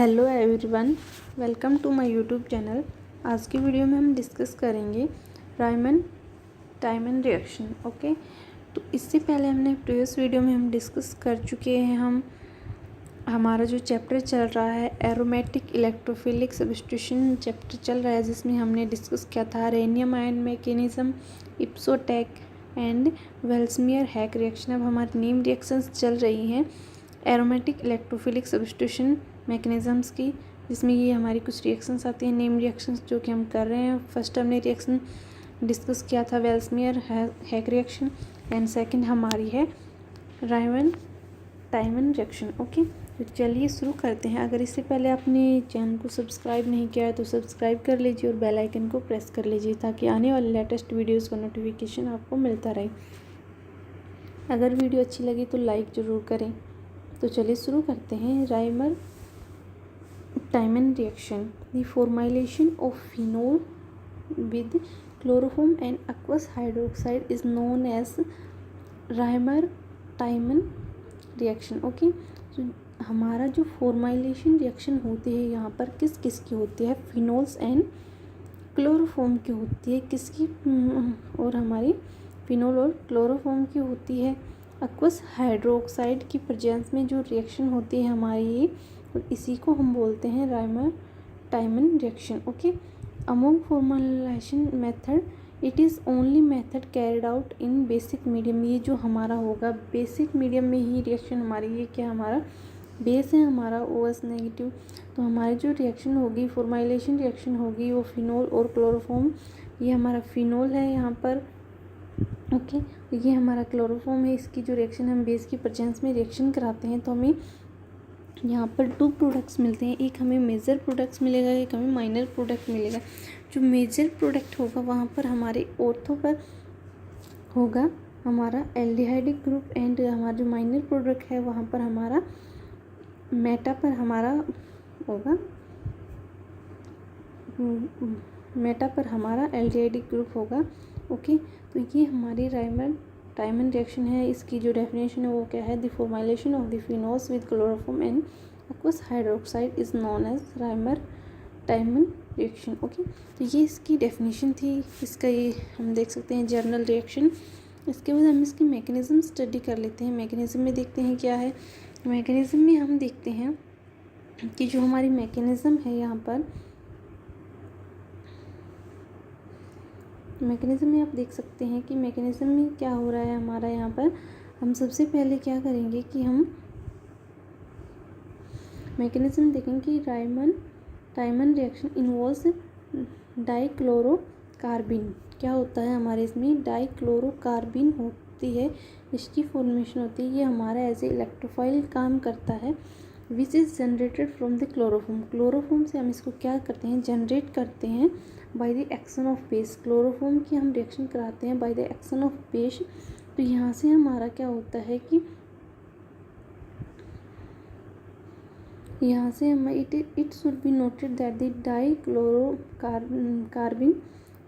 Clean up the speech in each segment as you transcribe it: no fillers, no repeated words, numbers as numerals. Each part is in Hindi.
Hello everyone, welcome to my YouTube channel. आज की वीडियो में हम डिस्कस करेंगे रायमन टाइमन रिएक्शन। ओके, तो इससे पहले हमने प्रीवियस वीडियो में हम डिस्कस कर चुके हैं। हमारा जो चैप्टर चल रहा है एरोमेटिक इलेक्ट्रोफिलिक सब्स्टिट्यूशन चैप्टर चल रहा है, जिसमें हमने डिस्कस किया था arenium ion mechanism, ipso attack and Vilsmeier Haack reaction. अब हमारी नेम रिएक्शंस चल रही हैं एरोमेटिक इलेक्ट्रोफिलिक सब्स्टिट्यूशन मैकेनिज़म्स की, जिसमें ये हमारी कुछ रिएक्शंस आती हैं, नेम रिएक्शंस जो कि हम कर रहे हैं। फर्स्ट हमने रिएक्शन डिस्कस किया था वेल्समियर हैक रिएक्शन एंड सेकंड हमारी है रायमन टाइमन रिएक्शन। ओके, तो चलिए शुरू करते हैं। अगर इससे पहले आपने चैनल को सब्सक्राइब नहीं किया है तो सब्सक्राइब कर लीजिए और बेल आइकन को प्रेस कर लीजिए ताकि आने वाले लेटेस्ट वीडियोज़ का नोटिफिकेशन आपको मिलता रहे। अगर वीडियो अच्छी लगी तो लाइक ज़रूर करें। तो चलिए शुरू करते हैं। Reimer Tiemann reaction, the formation of phenol with chloroform and aqueous hydroxide is known as Reimer Tiemann reaction. Okay, तो हमारा जो फॉर्मेशन रिएक्शन होती है यहाँ पर किस किस की होती है, फिनोल्स एंड क्लोरोफॉर्म की होती है। किसकी? और हमारी फिनोल और क्लोरोफॉर्म की होती है। aqueous हाइड्रोक्साइड की प्रेजेंस में जो रिएक्शन होती है हमारी ये, और इसी को हम बोलते हैं Reimer Tiemann reaction. Okay, among formulation method it is only method carried out in basic medium. ये जो हमारा होगा बेसिक मीडियम में ही रिएक्शन हमारी, ये क्या हमारा बेस है हमारा OH नेगेटिव। तो हमारी जो रिएक्शन होगी फॉर्मुलेशन रिएक्शन होगी वो फिनोल और क्लोरोफॉर्म। ये हमारा फिनोल है यहाँ पर। ओके, ये हमारा क्लोरोफॉर्म है। इसकी जो रिएक्शन हम बेस की प्रेजेंस में रिएक्शन कराते हैं तो हमें यहाँ पर दो प्रोडक्ट्स मिलते हैं। एक हमें मेजर प्रोडक्ट्स मिलेगा, एक हमें माइनर प्रोडक्ट मिलेगा। जो मेजर प्रोडक्ट होगा वहाँ पर हमारे ऑर्थो पर होगा हमारा एल्डिहाइडिक ग्रुप एंड हमारा जो माइनर प्रोडक्ट है वहाँ पर हमारा मेटा पर हमारा होगा मेटा पर हमारा एल्डिहाइडिक ग्रुप होगा। ओके, तो ये हमारी रायमन टाइमन रिएक्शन है। इसकी जो डेफिनेशन है वो क्या है, the formulation of the phenols with chloroform and aqueous hydroxide is known as Reimer Tiemann reaction. Okay, तो ये इसकी डेफिनेशन थी। इसका ये हम देख सकते हैं जर्नल रिएक्शन। इसके बाद हम इसकी मैकेनिज्म स्टडी कर लेते हैं। मैकेनिज्म में देखते हैं क्या है। मैकेनिज्म में हम देखते हैं कि जो हमारी मैकेनिज्म है यहाँ पर, मैकेनिज्म में आप देख सकते हैं कि मैकेनिज्म में क्या हो रहा है हमारा यहाँ पर। हम सबसे पहले क्या करेंगे कि हम मैकेनिज्म देखेंगे कि Riemann Tiemann reaction involves dichlorocarbene. क्या होता है हमारे इसमें, डाइक्लोरोकार्बिन होती है, इसकी फॉर्मेशन होती है। ये हमारा एज ए इलेक्ट्रोफाइल काम करता है which is generated from the chloroform. Chloroform से हम इसको क्या करते हैं, जनरेट करते हैं by the action of base. Chloroform की हम रिएक्शन कराते हैं by the action of base. तो यहाँ से हमारा क्या होता है कि यहाँ से हम it should be noted that the dichlorocarbene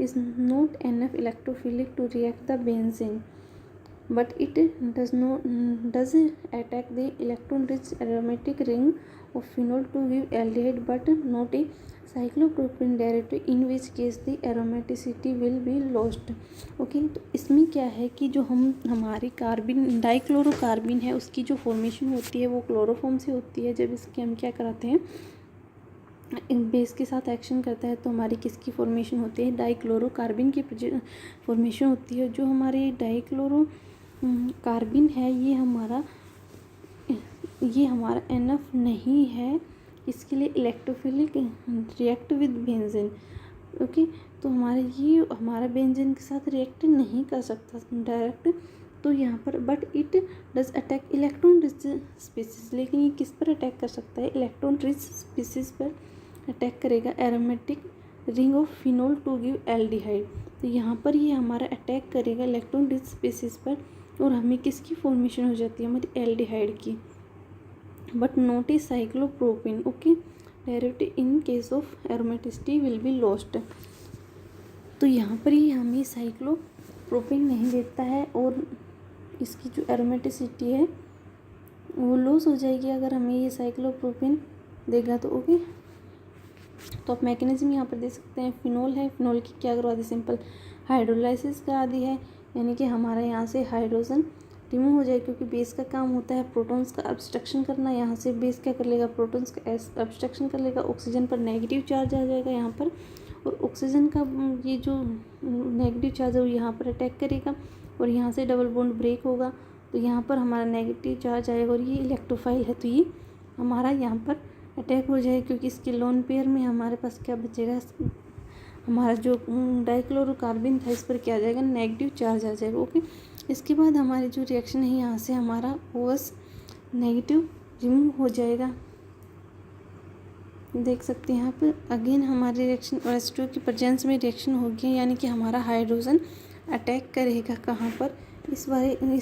is not enough electrophilic to react the benzene, but it does attack the electron-rich aromatic ring of phenol to give aldehyde, but not a cyclopropene derivative, in which case the aromaticity will be lost. Okay, तो इसमें क्या है कि जो हमारी कार्बिन डाइक्लोरोकार्बिन है उसकी जो फॉर्मेशन होती है वो क्लोरोफॉर्म से होती है। जब इसकी हम क्या कराते हैं बेस के साथ एक्शन करता है तो हमारी किसकी फॉर्मेशन होती है, डाइक्लोरोकार्बिन की फॉर्मेशन होती है। जो हमारे डाइक्लोरो कार्बिन है ये हमारा एनफ नहीं है इसके लिए electrophilic react with benzene. Okay, तो हमारा बेंजीन के साथ रिएक्ट नहीं कर सकता डायरेक्ट। तो यहाँ पर but it does attack electron rich species. लेकिन ये किस पर अटैक कर सकता है, इलेक्ट्रॉन रिच स्पीसीज पर अटैक करेगा aromatic ring of phenol to give aldehyde. तो यहाँ पर ये हमारा अटैक करेगा इलेक्ट्रॉन रिच स्पीसीज पर और हमें किसकी फॉर्मेशन हो जाती है, हमारी एल्डिहाइड की, but not a cyclopropane. Okay, derivative in case of aromaticity will be lost. तो यहाँ पर ये हमें साइक्लोप्रोपेन नहीं देता है और इसकी जो एरोमेटिसिटी है वो लॉस हो जाएगी अगर हमें ये साइक्लोप्रोपेन देगा। तो ओके, तो आप मैकेनिज्म यहाँ पर दे सकते हैं। फिनोल है, फिनोल की क्या करवा दी, सिंपल हाइड्रोलाइसिस करा दी है, यानी कि हमारा यहाँ से हाइड्रोजन रिमूव हो जाए, क्योंकि बेस का काम होता है प्रोटॉन्स का ऑब्स्ट्रक्शन करना। यहाँ से बेस क्या कर लेगा, प्रोटॉन्स का ऑब्स्ट्रक्शन कर लेगा, ऑक्सीजन पर नेगेटिव चार्ज आ जाएगा यहाँ पर, और ऑक्सीजन का ये जो नेगेटिव चार्ज है वो यहाँ पर अटैक करेगा, और यहाँ से डबल बॉन्ड ब्रेक होगा, तो यहाँ पर हमारा नेगेटिव चार्ज आएगा, और ये इलेक्ट्रोफाइल है तो ये हमारा यहाँ पर अटैक हो जाएगा, क्योंकि इसके लोन पेयर में हमारे पास क्या बचेगा, हमारा जो डाइक्लोरोकार्बन था इस पर क्या आ जाएगा, नेगेटिव चार्ज आ जाएगा। ओके, इसके बाद हमारी जो रिएक्शन है यहाँ से हमारा OH नेगेटिव रिमूव हो जाएगा। देख सकते हैं यहाँ पर अगेन हमारी रिएक्शन OH2 की प्रेजेंस में रिएक्शन होगी, यानी कि हमारा हाइड्रोजन अटैक करेगा कहाँ पर, इस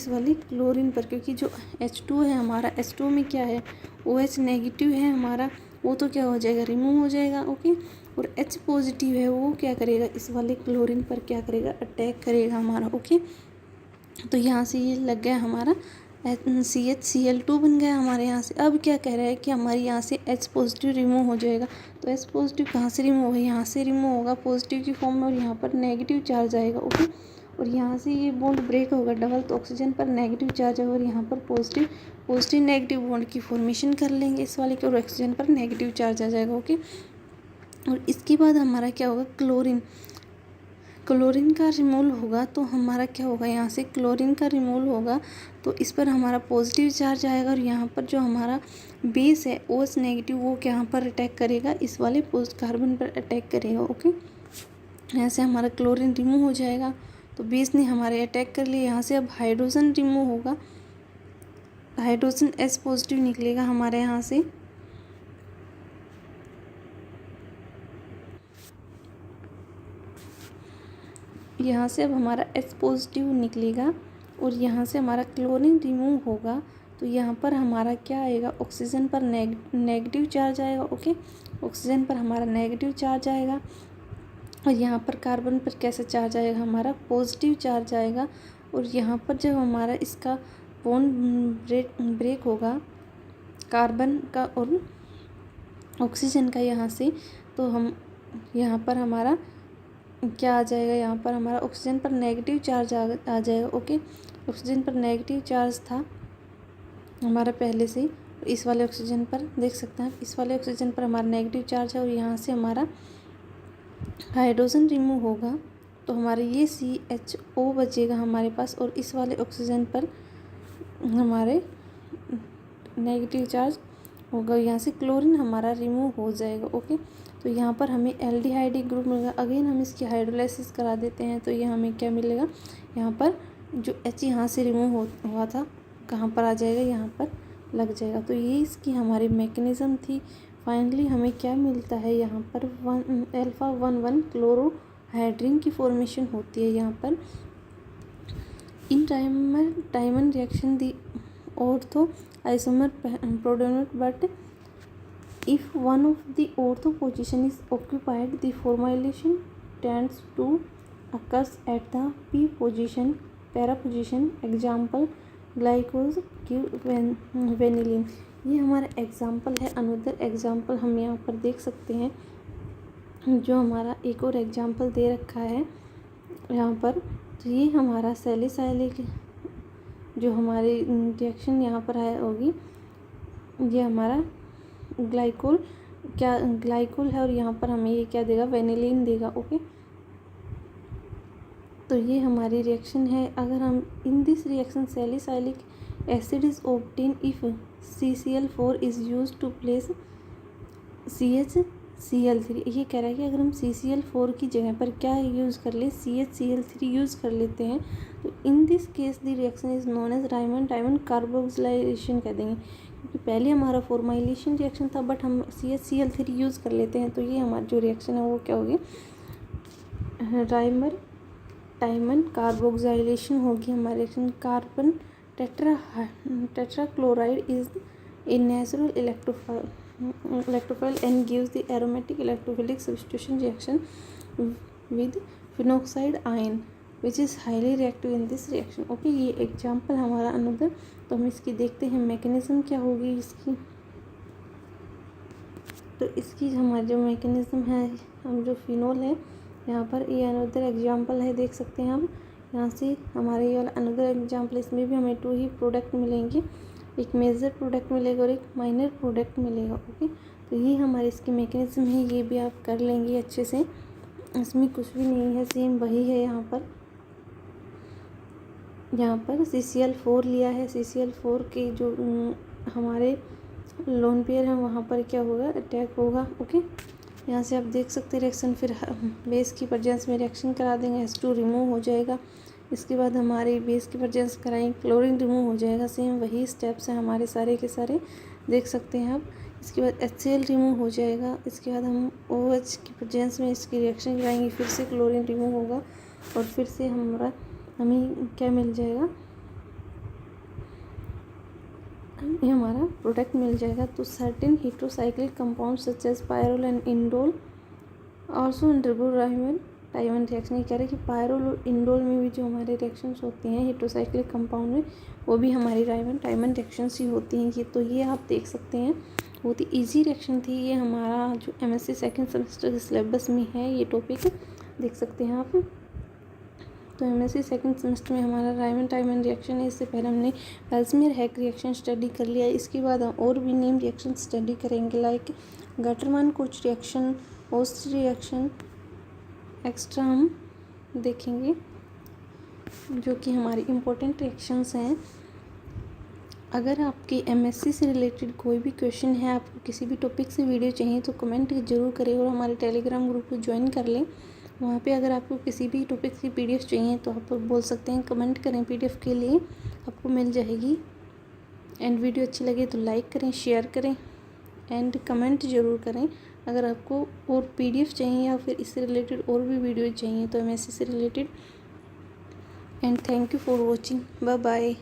वाली क्लोरीन पर, क्योंकि जो H2 है हमारा, H2 में क्या है, OH नेगेटिव है हमारा, वो तो क्या हो जाएगा, रिमूव हो जाएगा। ओके, और H पॉजिटिव है वो क्या करेगा, इस वाले क्लोरीन पर क्या करेगा, अटैक करेगा हमारा। ओके, तो यहाँ से ये लग गया हमारा CHCl2 बन गया हमारे यहाँ से। अब क्या कह रहा है कि हमारे यहाँ से H पॉजिटिव रिमूव हो जाएगा, तो H पॉजिटिव कहाँ से रिमूव होगा, यहाँ से रिमूव होगा पॉजिटिव की फॉर्म में, और यहाँ पर नेगेटिव चार्ज आएगा। ओके, और यहाँ से ये बॉन्ड ब्रेक होगा डबल, तो ऑक्सीजन पर नेगेटिव चार्ज है, और यहाँ पर पॉजिटिव नेगेटिव बॉन्ड की फॉर्मेशन कर लेंगे इस वाले के, और ऑक्सीजन पर नेगेटिव चार्ज आ जाएगा। ओके, और इसके बाद हमारा क्या होगा, क्लोरीन का रिमूवल होगा, तो हमारा क्या होगा, यहाँ से क्लोरीन का रिमूवल होगा तो इस पर हमारा पॉजिटिव चार्ज आएगा, और यहाँ पर जो हमारा बेस है OH नेगेटिव वो यहाँ पर अटैक करेगा, इस वाले कार्बन पर अटैक करेगा। ओके, यहाँ से हमारा क्लोरीन रिमूव हो जाएगा, तो बेस ने हमारे अटैक कर लिया। यहाँ से अब हाइड्रोजन रिमूव होगा, हाइड्रोजन H पॉजिटिव निकलेगा हमारे यहाँ से, यहाँ से अब हमारा H पॉजिटिव निकलेगा, और यहाँ से हमारा क्लोरीन रिमूव होगा, तो यहाँ पर हमारा क्या आएगा, ऑक्सीजन पर नेगेटिव चार्ज आएगा। ओके, ऑक्सीजन पर हमारा नेगेटिव चार्ज आएगा, और यहाँ पर कार्बन पर कैसा चार्ज आएगा, हमारा पॉजिटिव चार्ज आएगा, और यहाँ पर जब हमारा इसका बॉन्ड ब्रेक होगा कार्बन का और ऑक्सीजन का यहाँ से, तो हम यहाँ पर हमारा क्या आ जाएगा, यहाँ पर हमारा ऑक्सीजन पर नेगेटिव चार्ज आ जाएगा। ओके, ऑक्सीजन पर नेगेटिव चार्ज था हमारा पहले से, इस वाले ऑक्सीजन पर देख सकते हैं, इस वाले ऑक्सीजन पर हमारा नेगेटिव चार्ज है, और यहाँ से हमारा हाइड्रोजन रिमूव होगा, तो हमारे ये CHO बचेगा हमारे पास, और इस वाले ऑक्सीजन पर हमारे नेगेटिव चार्ज होगा, यहाँ से क्लोरीन हमारा रिमूव हो जाएगा। ओके, तो यहाँ पर हमें एल्डिहाइड ग्रुप मिलेगा। अगेन हम इसकी हाइड्रोलाइसिस करा देते हैं, तो ये हमें क्या मिलेगा, यहाँ पर जो H यहाँ से रिमूव हुआ था कहाँ पर आ जाएगा, यहाँ पर लग जाएगा। तो ये इसकी हमारी मैकेनिज़्म थी। फाइनली हमें क्या मिलता है, यहाँ पर α11 क्लोरोहाइड्रिन की फॉर्मेशन होती है यहाँ पर। इन Tiemann reaction the ortho isomer predominate, but if one of the ortho position is occupied, the formylation tends to occurs at the para position. Example, glycose give vanillin. ये हमारा एग्जाम्पल है। अनदर एग्जाम्पल हम यहाँ पर देख सकते हैं, जो हमारा एक और एग्जाम्पल दे रखा है यहाँ पर। तो ये हमारा सैलिसाइलिक जो हमारी रिएक्शन यहाँ पर है होगी, ये हमारा ग्लाइकोल है, और यहाँ पर हमें ये क्या देगा, वेनिलिन देगा। ओके, तो ये हमारी रिएक्शन है। अगर हम in this reaction salicylic acid is obtain if CCl4 is use to place CHCl3। ये कह रहा है कि अगर हम CCl4 की जगह पर क्या यूज़ कर ले, CHCl3 यूज़ कर लेते हैं, तो in this case the reaction is known as Reimer carboxylation कह देंगे, क्योंकि पहले हमारा फॉर्माइलेशन रिएक्शन था, बट हम CHCl3 यूज़ कर लेते हैं, तो ये हमारी जो रिएक्शन है वो क्या होगी, Tiemann कार्बोक्सिलेशन होगी हमारी reaction. Carbon tetrachloride is a natural electrophile and gives the aromatic electrophilic substitution reaction with phenoxide ion which is highly reactive in this reaction. Okay, ये एग्जाम्पल हमारा अनदर। तो हम इसकी देखते हैं मैकेनिज्म क्या होगी इसकी। तो इसकी हमारा जो मैकेनिज़्म है, हम जो फिनोल है यहाँ पर, ये अनदर एग्जांपल है, देख सकते हैं हम यहाँ से हमारे ये वाला अनदर एग्जांपल, इसमें भी हमें 2 ही प्रोडक्ट मिलेंगे, एक मेजर प्रोडक्ट मिलेगा और एक माइनर प्रोडक्ट मिलेगा। ओके, तो ये हमारी इसकी मैकेनिज़्म है, ये भी आप कर लेंगे अच्छे से, इसमें कुछ भी नहीं है, सेम वही है। यहाँ पर CCl4 लिया है, CCl4 के जो हमारे लोन पेयर हैं वहाँ पर क्या होगा, अटैक होगा। ओके, यहाँ से आप देख सकते हैं रिएक्शन, फिर बेस की प्रेजेंस में रिएक्शन करा देंगे, H2 रिमूव हो जाएगा। इसके बाद हमारे बेस की प्रेजेंस कराएंगे, क्लोरीन रिमूव हो जाएगा। सेम वही स्टेप्स हैं हमारे सारे के सारे, देख सकते हैं आप। इसके बाद HCl रिमूव हो जाएगा। इसके बाद हम OH की प्रेजेंस में इसकी रिएक्शन कराएंगे, फिर से क्लोरीन रिमूव होगा और फिर से हमें क्या मिल जाएगा, ये हमारा प्रोडक्ट मिल जाएगा। तो certain heterocyclic compound such as pyrrole and indole also undergo Reimer Tiemann reaction. ये कह रहे हैं कि पायरोल और इंडोल में भी जो हमारे रिएक्शंस होती हैं हेटेरोसाइक्लिक कंपाउंड में, वो भी हमारी राइमन टाइमन रिएक्शंस ही होती हैं। ये तो ये आप देख सकते हैं, बहुत ही ईजी रिएक्शन थी ये, हमारा जो MSc सेकेंड सेमेस्टर के सिलेबस में है ये टॉपिक, देख सकते हैं आप। तो MSc सेकेंड सेमेस्टर में हमारा राइमन टाइमन रिएक्शन है। इससे पहले हमने एल्समियर हैक रिएक्शन स्टडी कर लिया है। इसके बाद हम और भी नेम रिएक्शन स्टडी करेंगे, लाइक गटरमान कुछ रिएक्शन, होस्ट रिएक्शन एक्स्ट्रा हम देखेंगे, जो कि हमारी इम्पोर्टेंट रिएक्शंस हैं। अगर आपकी MSc से रिलेटेड कोई भी क्वेश्चन है, आपको किसी भी टॉपिक से वीडियो चाहिए तो कमेंट ज़रूर करें और हमारे टेलीग्राम ग्रुप को ज्वाइन कर लें। वहाँ पे अगर आपको किसी भी टॉपिक की PDF चाहिए तो आप बोल सकते हैं, कमेंट करें, PDF के लिए आपको मिल जाएगी। एंड वीडियो अच्छी लगे तो लाइक करें, शेयर करें एंड कमेंट ज़रूर करें। अगर आपको और PDF चाहिए या फिर इससे रिलेटेड और भी वीडियो चाहिए तो MSc से रिलेटेड। And thank you for watching, bye bye.